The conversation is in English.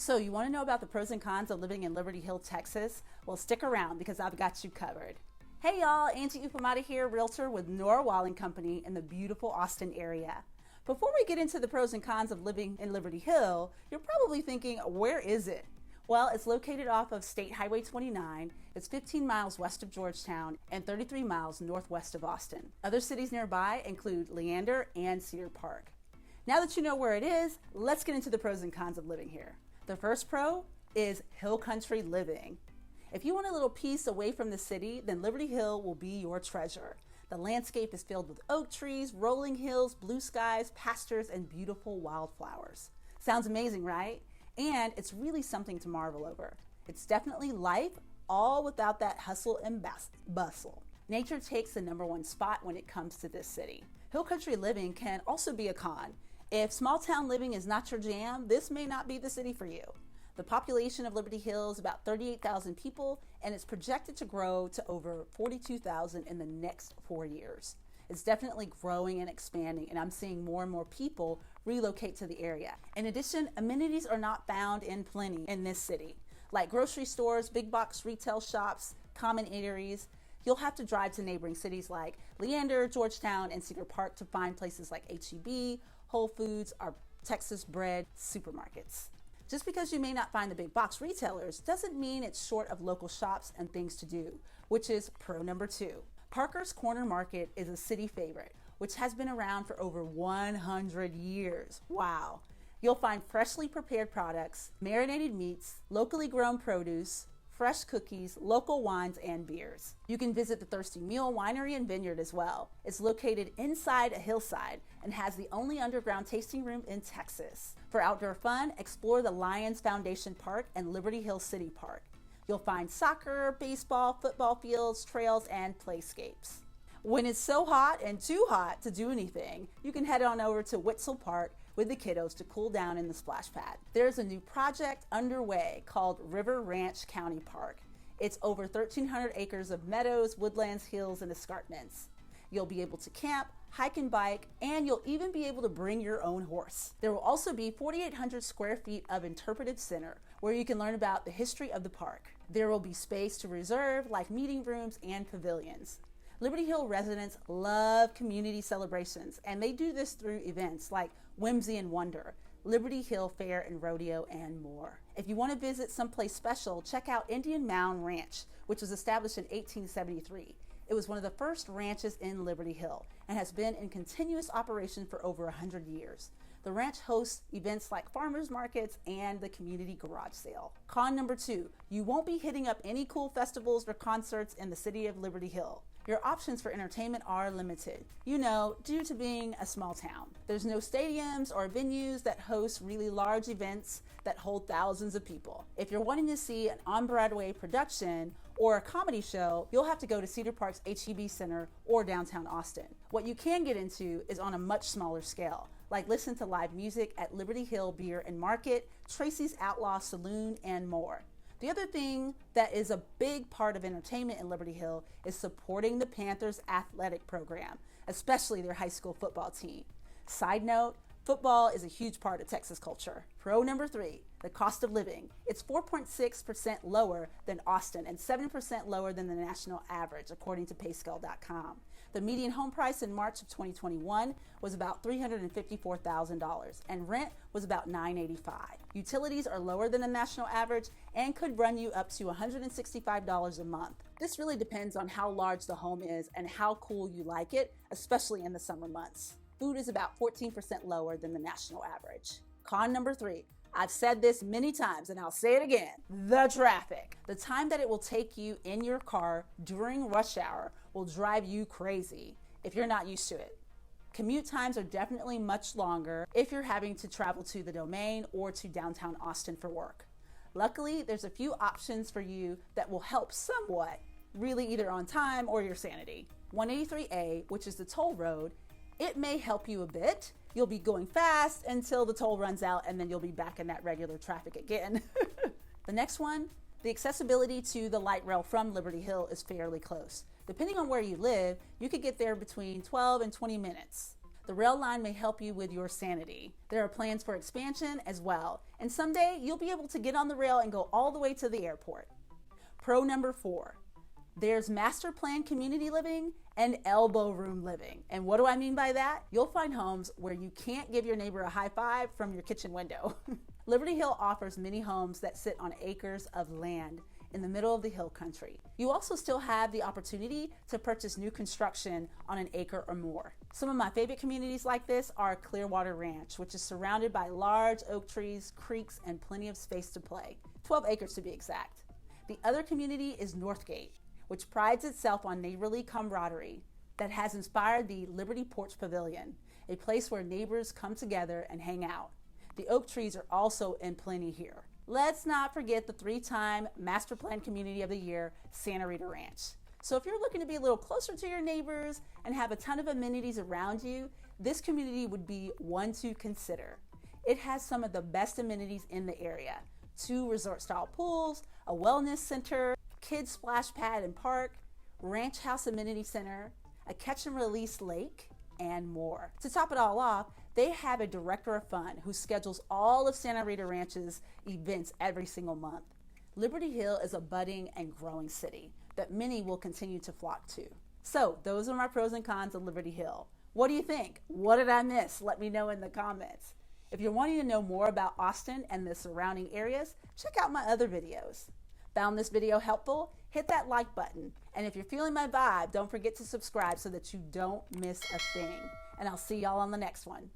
So you want to know about the pros and cons of living in Liberty Hill, Texas? Well, stick around because I've got you covered. Hey y'all, Angie Ufomata here, Realtor with Nora Wall & Company in the beautiful Austin area. Before we get into the pros and cons of living in Liberty Hill, you're probably thinking, where is it? Well, it's located off of State Highway 29. It's 15 miles west of Georgetown and 33 miles northwest of Austin. Other cities nearby include Leander and Cedar Park. Now that you know where it is, let's get into the pros and cons of living here. The first pro is hill country living. If you want a little peace away from the city, then Liberty Hill will be your treasure. The landscape is filled with oak trees, rolling hills, blue skies, pastures, and beautiful wildflowers. Sounds amazing, right? And it's really something to marvel over. It's definitely life, all without that hustle and bustle. Nature takes the #1 spot when it comes to this city. Hill country living can also be a con. If small town living is not your jam, this may not be the city for you. The population of Liberty Hill is about 38,000 people, and it's projected to grow to over 42,000 in the next 4 years. It's definitely growing and expanding, and I'm seeing more and more people relocate to the area. In addition, amenities are not found in plenty in this city, like grocery stores, big box retail shops, common eateries. You'll have to drive to neighboring cities like Leander, Georgetown, and Cedar Park to find places like H-E-B, Whole Foods, or Texas Bread supermarkets. Just because you may not find the big box retailers doesn't mean it's short of local shops and things to do, which is pro #2. Parker's Corner Market is a city favorite, which has been around for over 100 years. Wow. You'll find freshly prepared products, marinated meats, locally grown produce, fresh cookies, local wines, and beers. You can visit the Thirsty Mule Winery and Vineyard as well. It's located inside a hillside and has the only underground tasting room in Texas. For outdoor fun, explore the Lions Foundation Park and Liberty Hill City Park. You'll find soccer, baseball, football fields, trails, and playscapes. When it's so hot and too hot to do anything, you can head on over to Witzel Park with the kiddos to cool down in the splash pad. There's a new project underway called River Ranch County Park. It's over 1,300 acres of meadows, woodlands, hills, and escarpments. You'll be able to camp, hike and bike, and you'll even be able to bring your own horse. There will also be 4,800 square feet of interpretive center where you can learn about the history of the park. There will be space to reserve like meeting rooms and pavilions. Liberty Hill residents love community celebrations, and they do this through events like Whimsy and Wonder, Liberty Hill Fair and Rodeo, and more. If you want to visit someplace special, check out Indian Mound Ranch, which was established in 1873. It was one of the first ranches in Liberty Hill and has been in continuous operation for over 100 years. The ranch hosts events like farmers markets and the community garage sale. Con #2, you won't be hitting up any cool festivals or concerts in the city of Liberty Hill. Your options for entertainment are limited, due to being a small town. There's no stadiums or venues that host really large events that hold thousands of people. If you're wanting to see an on-Broadway production or a comedy show, you'll have to go to Cedar Park's H-E-B Center or downtown Austin. What you can get into is on a much smaller scale, like listen to live music at Liberty Hill Beer and Market, Tracy's Outlaw Saloon, and more. The other thing that is a big part of entertainment in Liberty Hill is supporting the Panthers athletic program, especially their high school football team. Side note, football is a huge part of Texas culture. Pro #3, the cost of living. It's 4.6% lower than Austin and 7% lower than the national average, according to payscale.com. The median home price in March of 2021 was about $354,000, and rent was about $985. Utilities are lower than the national average and could run you up to $165 a month. This really depends on how large the home is and how cool you like it, especially in the summer months. Food is about 14% lower than the national average. Con #3. I've said this many times and I'll say it again. The traffic. The time that it will take you in your car during rush hour will drive you crazy if you're not used to it. Commute times are definitely much longer if you're having to travel to the Domain or to downtown Austin for work. Luckily, there's a few options for you that will help somewhat, really either on time or your sanity. 183A, which is the toll road, it may help you a bit. You'll be going fast until the toll runs out and then you'll be back in that regular traffic again. The next one, the accessibility to the light rail from Liberty Hill is fairly close. Depending on where you live, you could get there between 12 and 20 minutes. The rail line may help you with your sanity. There are plans for expansion as well, and someday you'll be able to get on the rail and go all the way to the airport. Pro number 4, there's master plan community living and elbow room living. And what do I mean by that? You'll find homes where you can't give your neighbor a high five from your kitchen window. Liberty Hill offers many homes that sit on acres of land in the middle of the hill country. You also still have the opportunity to purchase new construction on an acre or more. Some of my favorite communities like this are Clearwater Ranch, which is surrounded by large oak trees, creeks, and plenty of space to play. 12 acres to be exact. The other community is Northgate, which prides itself on neighborly camaraderie that has inspired the Liberty Porch Pavilion, a place where neighbors come together and hang out. The oak trees are also in plenty here. Let's not forget the 3-time Master Plan Community of the Year, Santa Rita Ranch. So if you're looking to be a little closer to your neighbors and have a ton of amenities around you, this community would be one to consider. It has some of the best amenities in the area: 2 resort-style pools, a wellness center, kids splash pad and park, ranch house amenity center, a catch and release lake, and more. To top it all off, they have a director of fun who schedules all of Santa Rita Ranch's events every single month. Liberty Hill is a budding and growing city that many will continue to flock to. So those are my pros and cons of Liberty Hill. What do you think? What did I miss? Let me know in the comments. If you're wanting to know more about Austin and the surrounding areas, check out my other videos. Found this video helpful? Hit that like button. And if you're feeling my vibe, don't forget to subscribe so that you don't miss a thing. And I'll see y'all on the next one.